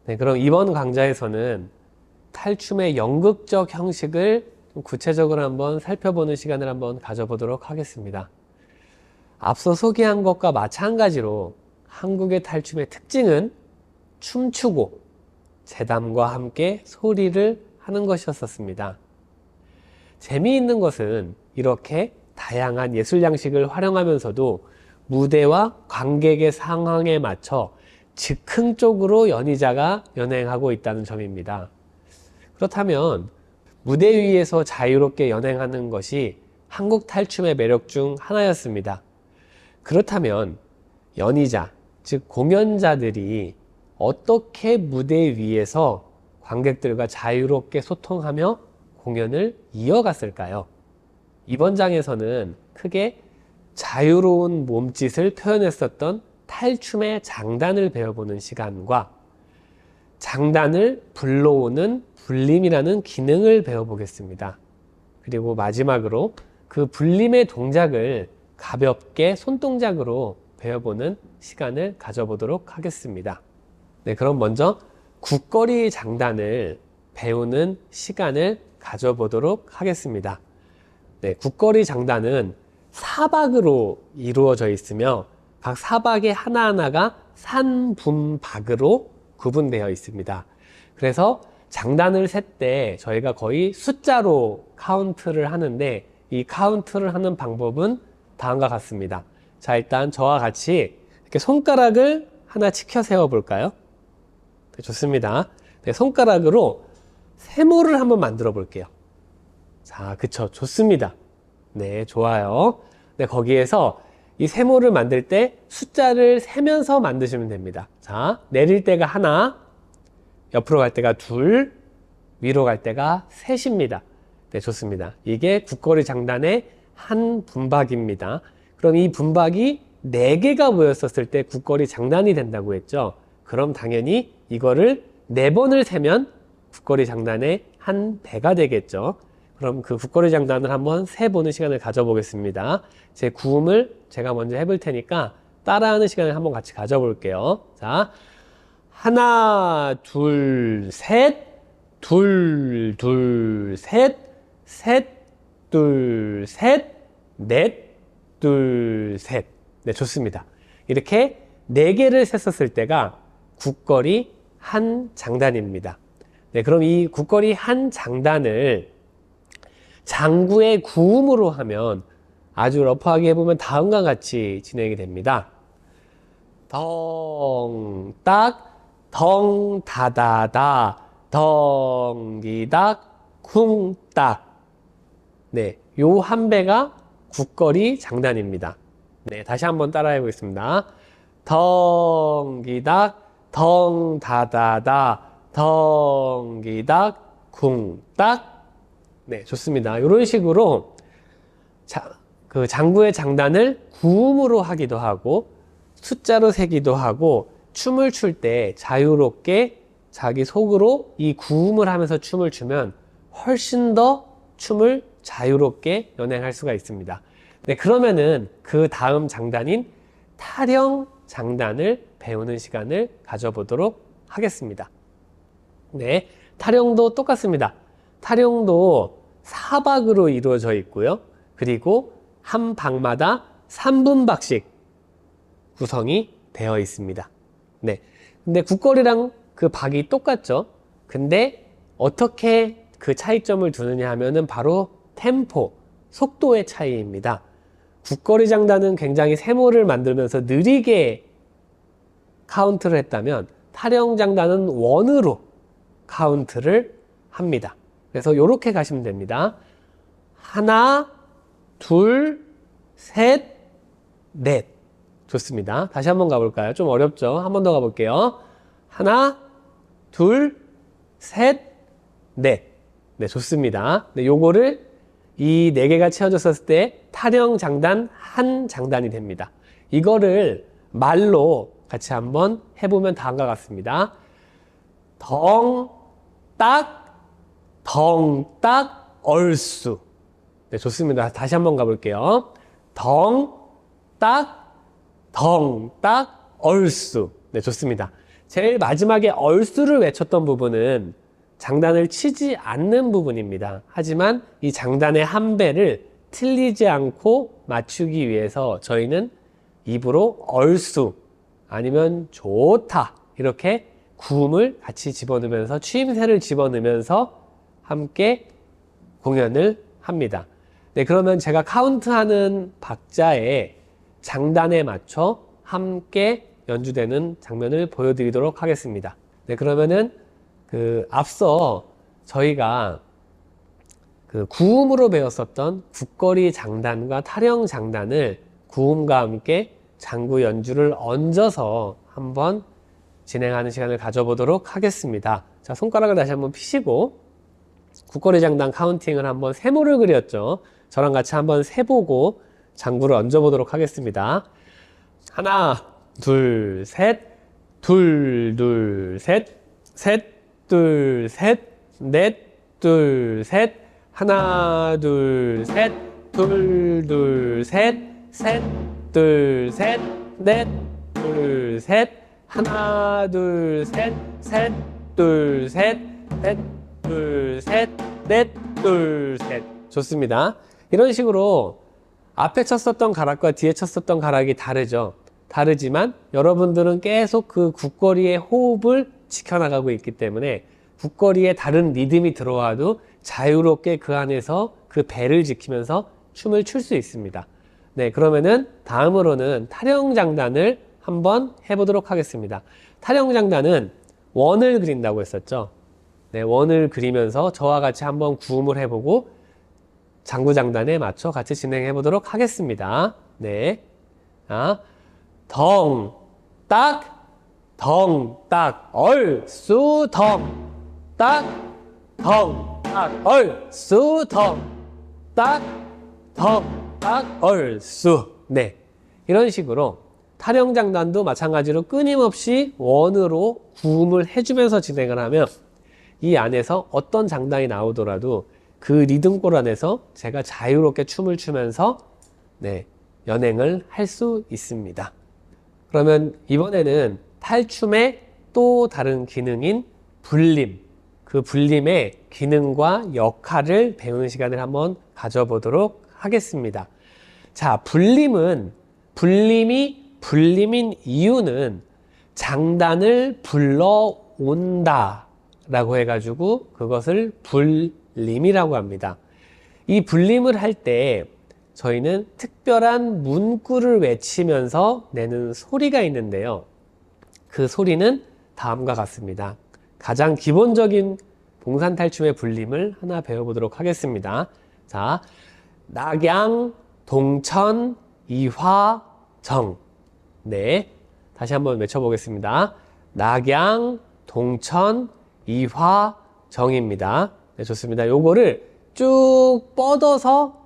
네, 그럼 이번 강좌에서는 탈춤의 연극적 형식을 좀 구체적으로 한번 살펴보는 시간을 한번 가져보도록 하겠습니다. 앞서 소개한 것과 마찬가지로 한국의 탈춤의 특징은 춤추고 재담과 함께 소리를 하는 것이었습니다. 재미있는 것은 이렇게 다양한 예술 양식을 활용하면서도 무대와 관객의 상황에 맞춰 즉흥적으로 연희자가 연행하고 있다는 점입니다. 그렇다면 무대 위에서 자유롭게 연행하는 것이 한국 탈춤의 매력 중 하나였습니다. 그렇다면 연희자, 즉 공연자들이 어떻게 무대 위에서 관객들과 자유롭게 소통하며 공연을 이어갔을까요? 이번 장에서는 크게 자유로운 몸짓을 표현했었던 탈춤의 장단을 배워보는 시간과 장단을 불러오는 불림이라는 기능을 배워보겠습니다. 그리고 마지막으로 그 불림의 동작을 가볍게 손동작으로 배워보는 시간을 가져보도록 하겠습니다. 네, 그럼 먼저 국거리 장단을 배우는 시간을 가져보도록 하겠습니다. 네, 국거리 장단은 사박으로 이루어져 있으며 각 사박의 하나하나가 산분박으로 구분되어 있습니다. 그래서 장단을 셀 때 저희가 거의 숫자로 카운트를 하는데 이 카운트를 하는 방법은 다음과 같습니다. 자, 일단 저와 같이 이렇게 손가락을 하나 치켜 세워 볼까요? 네, 좋습니다. 네, 손가락으로 세모를 한번 만들어 볼게요. 자, 그쵸. 좋습니다. 네, 좋아요. 네, 거기에서 이 세모를 만들 때 숫자를 세면서 만드시면 됩니다. 자, 내릴 때가 하나, 옆으로 갈 때가 둘, 위로 갈 때가 셋입니다. 네, 좋습니다. 이게 국거리 장단의 한 분박입니다. 그럼 이 분박이 4개가 모였었을 때 국거리 장단이 된다고 했죠. 그럼 당연히 이거를 4번을 세면 국거리 장단의 한 배가 되겠죠. 그럼 그 국거리 장단을 한번 세보는 시간을 가져보겠습니다. 제 구음을 제가 먼저 해볼 테니까 따라하는 시간을 한번 같이 가져볼게요. 자, 하나, 둘, 셋, 둘, 둘, 셋, 셋, 둘, 셋, 넷, 둘, 셋. 네, 좋습니다. 이렇게 4개를 셌었을 때가 국거리 한 장단입니다. 네, 그럼 이 국거리 한 장단을 장구의 구음으로 하면 아주 러프하게 해보면 다음과 같이 진행이 됩니다. 덩, 딱, 덩, 다다다, 덩기닥, 쿵, 딱. 네, 요 한 배가 국거리 장단입니다. 네, 다시 한번 따라해 보겠습니다. 덩기닥, 덩, 다다다, 덩기닥, 쿵, 딱. 네, 좋습니다. 이런 식으로 그 장구의 장단을 구음으로 하기도 하고 숫자로 세기도 하고 춤을 출 때 자유롭게 자기 속으로 이 구음을 하면서 춤을 추면 훨씬 더 춤을 자유롭게 연행할 수가 있습니다. 네, 그러면은 그 다음 장단인 타령 장단을 배우는 시간을 가져보도록 하겠습니다. 네, 타령도 똑같습니다. 타령도 사박으로 이루어져 있고요. 그리고 한 박마다 3분박씩 구성이 되어 있습니다. 네. 근데 국거리랑 그 박이 똑같죠. 근데 어떻게 그 차이점을 두느냐 하면은 바로 템포, 속도의 차이입니다. 국거리 장단은 굉장히 세모를 만들면서 느리게 카운트를 했다면 타령 장단은 원으로 카운트를 합니다. 그래서 이렇게 가시면 됩니다. 하나, 둘, 셋, 넷. 좋습니다. 다시 한번 가볼까요? 좀 어렵죠? 한 번 더 가볼게요. 하나, 둘, 셋, 넷. 네, 좋습니다. 네, 요거를 이 4개가 채워졌을 때 타령 장단 한 장단이 됩니다. 이거를 말로 같이 한번 해보면 다음과 같습니다. 덩, 딱, 덩, 딱, 얼쑤. 네, 좋습니다. 다시 한번 가볼게요. 덩, 딱, 덩, 딱, 얼쑤. 네, 좋습니다. 제일 마지막에 얼쑤를 외쳤던 부분은 장단을 치지 않는 부분입니다. 하지만 이 장단의 한 배를 틀리지 않고 맞추기 위해서 저희는 입으로 얼쑤 아니면 좋다 이렇게 구음을 같이 집어넣으면서 추임새를 집어넣으면서 함께 공연을 합니다. 네, 그러면 제가 카운트하는 박자에 장단에 맞춰 함께 연주되는 장면을 보여드리도록 하겠습니다. 네, 그러면은 앞서 저희가 구음으로 배웠었던 국거리 장단과 타령 장단을 구음과 함께 장구 연주를 얹어서 한번 진행하는 시간을 가져보도록 하겠습니다. 자, 손가락을 다시 한번 피시고 국거리 장단 카운팅을 한번 세모를 그렸죠. 저랑 같이 한번 세보고 장구를 얹어보도록 하겠습니다. 하나, 둘, 셋, 둘, 둘, 셋, 셋, 둘, 셋, 넷, 둘, 셋, 하나, 둘, 셋, 둘, 둘, 셋, 셋, 둘, 셋, 넷, 둘, 셋, 하나, 둘, 셋, 셋, 둘, 셋, 넷, 둘, 셋, 넷, 둘, 셋. 좋습니다. 이런 식으로 앞에 쳤었던 가락과 뒤에 쳤었던 가락이 다르죠. 다르지만 여러분들은 계속 그 국거리의 호흡을 지켜나가고 있기 때문에 국거리에 다른 리듬이 들어와도 자유롭게 그 안에서 그 배를 지키면서 춤을 출 수 있습니다. 네, 그러면은 다음으로는 타령장단을 한번 해보도록 하겠습니다. 타령장단은 원을 그린다고 했었죠. 네, 원을 그리면서 저와 같이 한번 구음을 해보고 장구장단에 맞춰 같이 진행해 보도록 하겠습니다. 네. 덩, 딱, 얼쑤, 덩, 딱, 얼쑤, 덩, 딱, 얼쑤. 네. 이런 식으로 타령장단도 마찬가지로 끊임없이 원으로 구음을 해주면서 진행을 하면 이 안에서 어떤 장단이 나오더라도 그 리듬골 안에서 제가 자유롭게 춤을 추면서 네, 연행을 할 수 있습니다. 그러면 이번에는 탈춤의 또 다른 기능인 불림, 그 불림의 기능과 역할을 배우는 시간을 한번 가져보도록 하겠습니다. 자, 불림인 이유는 장단을 불러온다 라고 해가지고 그것을 불림이라고 합니다. 이 불림을 할 때 저희는 특별한 문구를 외치면서 내는 소리가 있는데요. 그 소리는 다음과 같습니다. 가장 기본적인 봉산탈춤의 불림을 하나 배워보도록 하겠습니다. 자, 낙양, 동천, 이화, 정. 네, 다시 한번 외쳐보겠습니다. 낙양, 동천, 이화, 정입니다. 네, 좋습니다. 요거를 쭉 뻗어서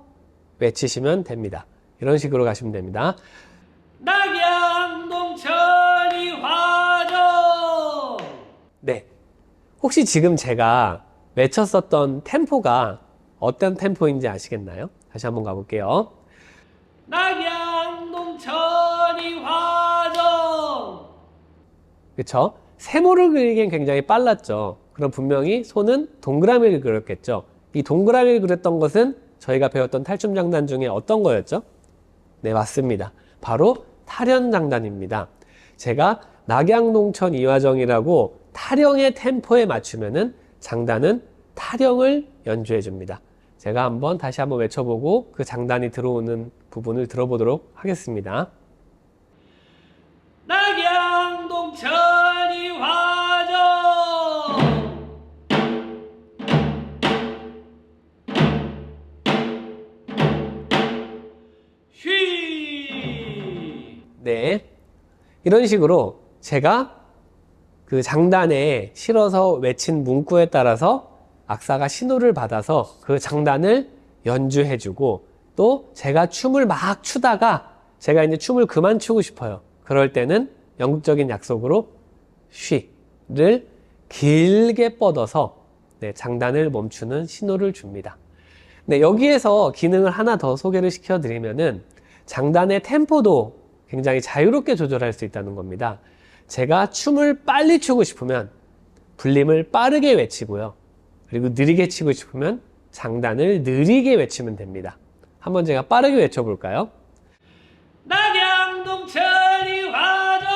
외치시면 됩니다. 이런 식으로 가시면 됩니다. 낙양, 동천, 이화, 정. 네. 혹시 지금 제가 외쳤었던 템포가 어떤 템포인지 아시겠나요? 다시 한번 가볼게요. 낙양, 동천, 이화, 정. 그쵸? 세모를 그리기엔 굉장히 빨랐죠. 그럼 분명히 손은 동그라미를 그렸겠죠. 이 동그라미를 그렸던 것은 저희가 배웠던 탈춤 장단 중에 어떤 거였죠? 네, 맞습니다. 바로 타령장단입니다. 제가 낙양동천 이화정이라고 타령의 템포에 맞추면은 장단은 타령을 연주해 줍니다. 제가 다시 한번 외쳐보고 그 장단이 들어오는 부분을 들어보도록 하겠습니다. 낙양동천 이화정. 네, 이런 식으로 제가 그 장단에 실어서 외친 문구에 따라서 악사가 신호를 받아서 그 장단을 연주해주고 또 제가 춤을 막 추다가 제가 이제 춤을 그만 추고 싶어요. 그럴 때는 연극적인 약속으로 쉬를 길게 뻗어서 네, 장단을 멈추는 신호를 줍니다. 네, 여기에서 기능을 하나 더 소개를 시켜드리면은 장단의 템포도 굉장히 자유롭게 조절할 수 있다는 겁니다. 제가 춤을 빨리 추고 싶으면 불림을 빠르게 외치고요. 그리고 느리게 치고 싶으면 장단을 느리게 외치면 됩니다. 한번 제가 빠르게 외쳐볼까요? 낙양동천이 화정!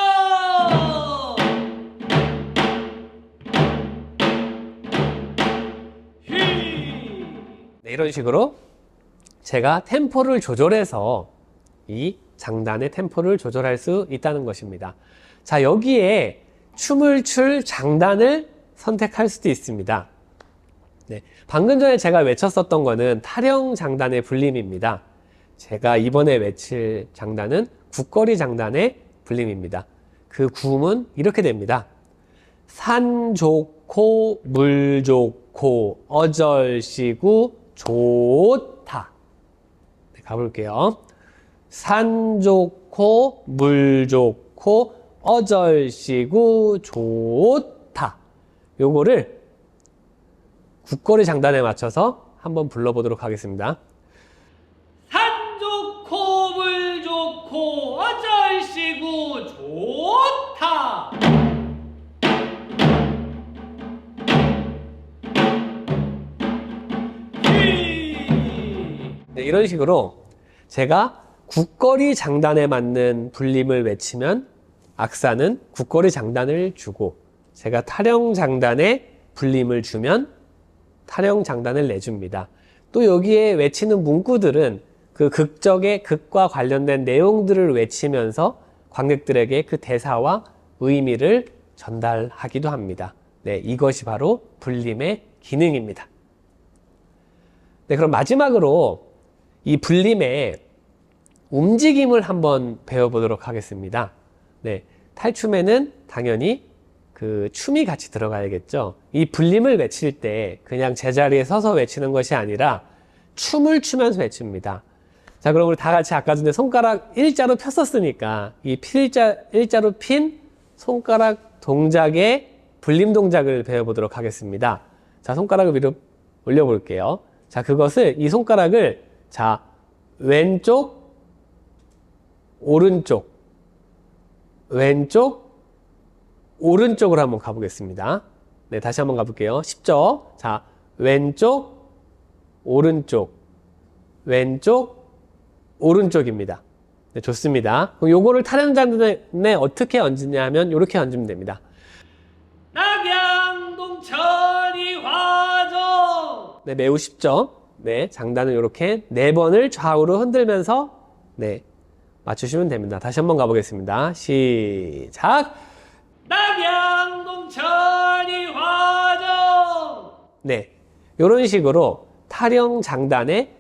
네, 이런 식으로 제가 템포를 조절해서 이 장단의 템포를 조절할 수 있다는 것입니다. 자, 여기에 춤을 출 장단을 선택할 수도 있습니다. 네, 방금 전에 제가 외쳤었던 거는 타령 장단의 불림입니다. 제가 이번에 외칠 장단은 국거리 장단의 불림입니다. 그 구음은 이렇게 됩니다. 산 좋고 물 좋고 어절시구 좋다. 네, 가볼게요. 산 좋고 물 좋고 어절시구 좋다. 요거를 국거리 장단에 맞춰서 한번 불러보도록 하겠습니다. 산 좋고 물 좋고 어절시구 좋다. 네, 이런 식으로 제가 국거리 장단에 맞는 불림을 외치면 악사는 국거리 장단을 주고, 제가 타령 장단에 불림을 주면 타령 장단을 내줍니다. 또 여기에 외치는 문구들은 그 극적의 극과 관련된 내용들을 외치면서 관객들에게 그 대사와 의미를 전달하기도 합니다. 네, 이것이 바로 불림의 기능입니다. 네, 그럼 마지막으로 이 불림의 움직임을 한번 배워보도록 하겠습니다. 네, 탈춤에는 당연히 그 춤이 같이 들어가야겠죠. 이 불림을 외칠 때 그냥 제자리에 서서 외치는 것이 아니라 춤을 추면서 외칩니다. 자, 그럼 우리 다 같이 아까 전에 손가락 일자로 폈었으니까 이 일자로 핀 손가락 동작의 불림 동작을 배워보도록 하겠습니다. 자, 손가락을 위로 올려볼게요. 자, 그것을, 이 손가락을, 자, 왼쪽, 오른쪽, 왼쪽, 오른쪽으로 한번 가보겠습니다. 네, 다시 한번 가볼게요. 쉽죠? 자, 왼쪽, 오른쪽, 왼쪽, 오른쪽입니다. 네, 좋습니다. 그럼 요거를 타령장단에 어떻게 얹느냐 하면 이렇게 얹으면 됩니다. 낙양동천이 화정. 네, 매우 쉽죠? 네, 장단을 이렇게 4번을 좌우로 흔들면서 네, 맞추시면 됩니다. 다시 한번 가보겠습니다. 시작! 낙양동천이 화정. 네, 이런 식으로 타령 장단에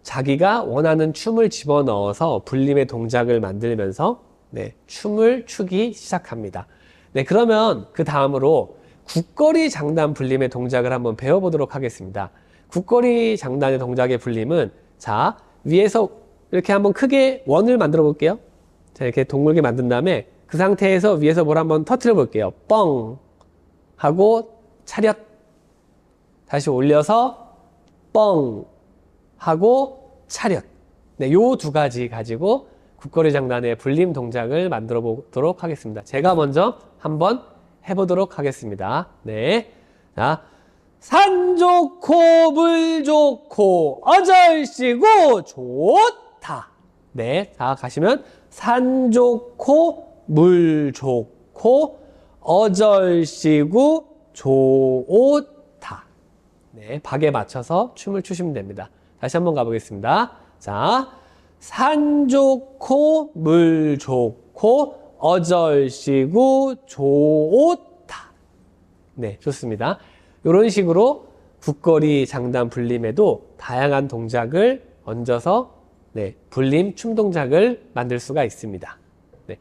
자기가 원하는 춤을 집어넣어서 불림의 동작을 만들면서 네, 춤을 추기 시작합니다. 네, 그러면 그 다음으로 국거리 장단 불림의 동작을 한번 배워보도록 하겠습니다. 국거리 장단의 동작의 불림은, 자, 위에서 이렇게 한번 크게 원을 만들어 볼게요. 자, 이렇게 동글게 만든 다음에 그 상태에서 위에서 뭘 한번 터뜨려 볼게요. 뻥 하고 차렷. 다시 올려서 뻥 하고 차렷. 네, 요 두 가지 가지고 국거리 장단의 불림 동작을 만들어 보도록 하겠습니다. 제가 먼저 한번 해보도록 하겠습니다. 네. 자, 산 좋고 물 좋고 어절시고 좋다. 네. 자, 가시면 산 좋고 물 좋고 어절시고 좋다. 네. 박에 맞춰서 춤을 추시면 됩니다. 다시 한번 가보겠습니다. 자, 산 좋고 물 좋고 어절시구 좋다. 네, 좋습니다. 이런 식으로 국거리 장단 불림에도 다양한 동작을 얹어서 네, 불림 춤 동작을 만들 수가 있습니다. 네.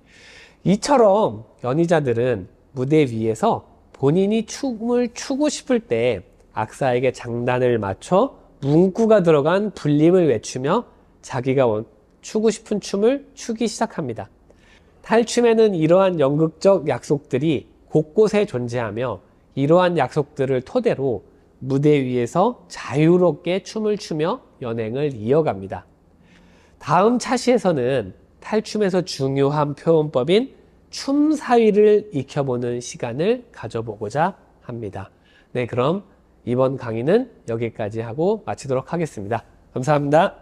이처럼 연희자들은 무대 위에서 본인이 춤을 추고 싶을 때 악사에게 장단을 맞춰 문구가 들어간 불림을 외치며 자기가 추고 싶은 춤을 추기 시작합니다. 탈춤에는 이러한 연극적 약속들이 곳곳에 존재하며 이러한 약속들을 토대로 무대 위에서 자유롭게 춤을 추며 연행을 이어갑니다. 다음 차시에서는 탈춤에서 중요한 표현법인 춤 사위를 익혀보는 시간을 가져보고자 합니다. 네, 그럼 이번 강의는 여기까지 하고 마치도록 하겠습니다. 감사합니다.